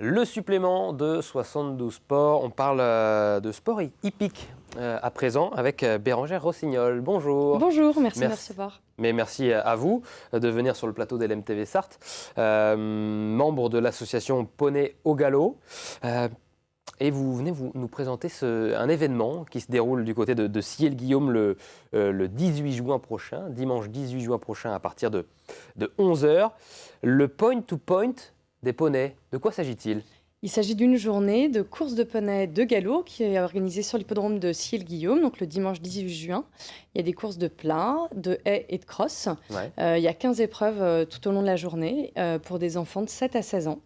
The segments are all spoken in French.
Le supplément de 72 Sports. On parle de sport hippique à présent avec Bérengère Rossignol. Bonjour. Bonjour, merci de me recevoir. Mais merci à vous de venir sur le plateau d'LMTV Sarthe, membre de l'association Poney au Galop. Et vous venez nous présenter un événement qui se déroule du côté de Sillé-le-Guillaume le 18 juin prochain, dimanche 18 juin prochain à partir de 11h. Le point-to-point des poneys. De quoi s'agit-il ? Il s'agit d'une journée de course de poney de galop qui est organisée sur l'hippodrome de Sillé-le-Guillaume, donc le dimanche 18 juin. Il y a des courses de plat, de haies et de cross. Ouais. Il y a 15 épreuves tout au long de la journée pour des enfants de 7 à 16 ans.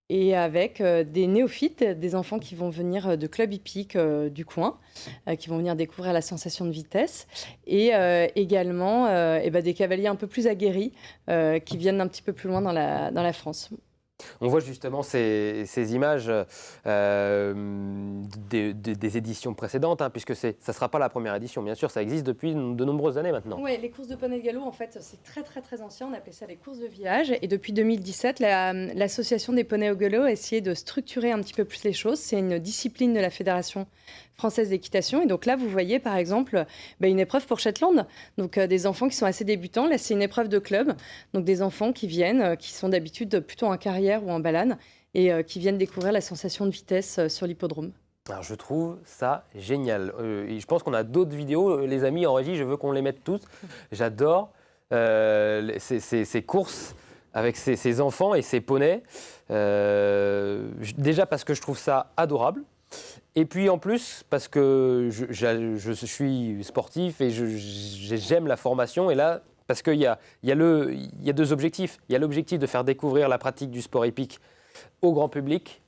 Et avec des néophytes, des enfants qui vont venir de clubs hippiques du coin, qui vont venir découvrir la sensation de vitesse, et également des cavaliers un peu plus aguerris qui viennent un petit peu plus loin dans la France. On voit justement ces images des éditions précédentes, puisque ça ne sera pas la première édition. Bien sûr, ça existe depuis de nombreuses années maintenant. Oui, les courses de poney de galop, en fait, c'est très, très, très ancien. On appelait ça les courses de village. Et depuis 2017, l'association des poneys au galop a essayé de structurer un petit peu plus les choses. C'est une discipline de la Fédération française d'équitation. Et donc là, vous voyez, par exemple, une épreuve pour Shetland. Donc, des enfants qui sont assez débutants. Là, c'est une épreuve de club. Donc, des enfants qui viennent, qui sont d'habitude plutôt en carrière ou en balade, et qui viennent découvrir la sensation de vitesse sur l'hippodrome. Alors, je trouve ça génial. Je pense qu'on a d'autres vidéos. Les amis en régie, je veux qu'on les mette tous. J'adore ces courses avec ces enfants et ces poneys. Déjà parce que je trouve ça adorable. Et puis en plus, parce que je suis sportif et j'aime la formation. Et là, parce qu'il y a deux objectifs. Il y a l'objectif de faire découvrir la pratique du sport hippique au grand public,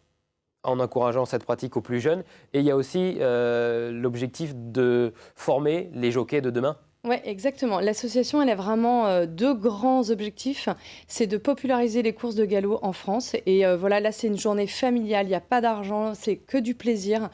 en encourageant cette pratique aux plus jeunes. Et il y a aussi l'objectif de former les jockeys de demain. Oui, exactement. L'association, elle a vraiment deux grands objectifs. C'est de populariser les courses de galop en France. Et voilà, là, c'est une journée familiale. Il n'y a pas d'argent, c'est que du plaisir.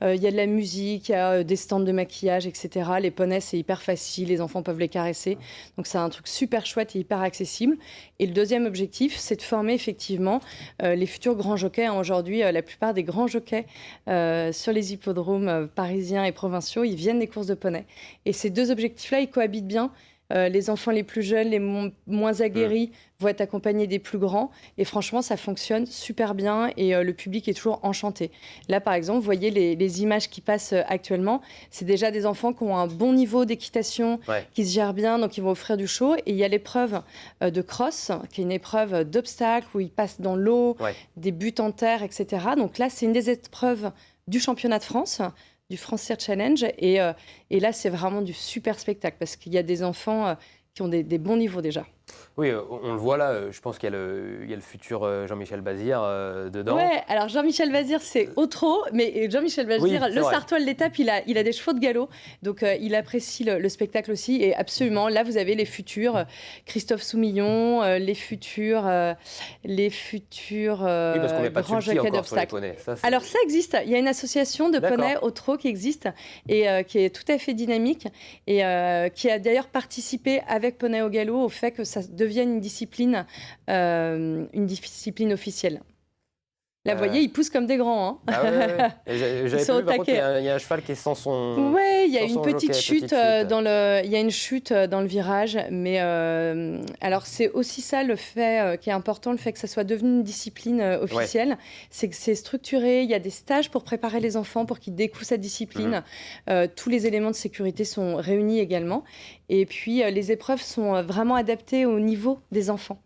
Il y a de la musique, il y a des stands de maquillage, etc. Les poneys, c'est hyper facile. Les enfants peuvent les caresser. Donc, c'est un truc super chouette et hyper accessible. Et le deuxième objectif, c'est de former effectivement les futurs grands jockeys. Aujourd'hui, la plupart des grands jockeys sur les hippodromes parisiens et provinciaux, ils viennent des courses de poneys. Et ces deux objectifs-là, ils cohabitent bien. Les enfants les plus jeunes, les moins aguerris vont être accompagnés des plus grands. Et franchement, ça fonctionne super bien et le public est toujours enchanté. Là, par exemple, vous voyez les images qui passent actuellement. C'est déjà des enfants qui ont un bon niveau d'équitation, qui se gèrent bien, donc ils vont offrir du show. Et il y a l'épreuve de cross, qui est une épreuve d'obstacles où ils passent dans l'eau, des buts en terre, etc. Donc là, c'est une des épreuves du championnat de France, du France Cyr Challenge. Et là, c'est vraiment du super spectacle parce qu'il y a des enfants qui ont des bons niveaux déjà. Oui, on le voit là, je pense qu'il y a le futur Jean-Michel Bazir dedans. Oui, alors Jean-Michel Bazir, c'est au trot, mais Jean-Michel Bazir, le Sartois de l'étape, il a des chevaux de galop, donc il apprécie le spectacle aussi, et absolument, là vous avez les futurs Christophe Soumillon, les futurs grands jockeys d'obstacles. Alors ça existe, il y a une association de poneys au trot qui existe, et qui est tout à fait dynamique, et qui a d'ailleurs participé avec Poney au galop au fait que ça devienne une discipline officielle. Là, vous voyez, ils poussent comme des grands. Hein. Ah ouais. J'avais vu, par contre, il y a un cheval qui est sans son... Oui, il y a une petite chute dans le virage. Mais alors, c'est aussi ça le fait qui est important, le fait que ça soit devenu une discipline officielle. C'est que c'est structuré. Il y a des stages pour préparer les enfants, pour qu'ils découvrent cette discipline. Tous les éléments de sécurité sont réunis également. Et puis, les épreuves sont vraiment adaptées au niveau des enfants.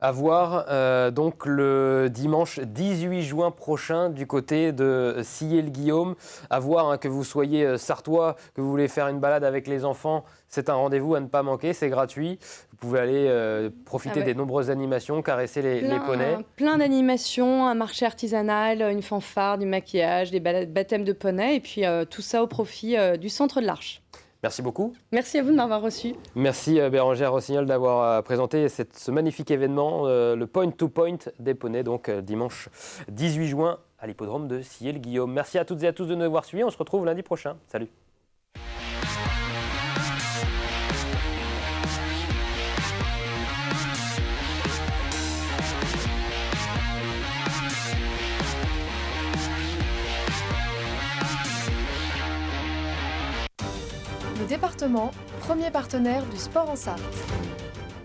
À voir donc le dimanche 18 juin prochain du côté de Sillé-le-Guillaume. À voir que vous soyez sartois, que vous voulez faire une balade avec les enfants, c'est un rendez-vous à ne pas manquer, c'est gratuit. Vous pouvez aller profiter des nombreuses animations, caresser les poneys. Plein d'animations, un marché artisanal, une fanfare, du maquillage, des baptêmes de poneys et puis tout ça au profit du centre de l'Arche. Merci beaucoup. Merci à vous de m'avoir reçu. Merci Bérengère Rossignol d'avoir présenté ce magnifique événement, le point-to-point des poneys, donc dimanche 18 juin à l'hippodrome de Sillé-le-Guillaume. Merci à toutes et à tous de nous avoir suivis. On se retrouve lundi prochain. Salut. département, premier partenaire du sport en Sarthe.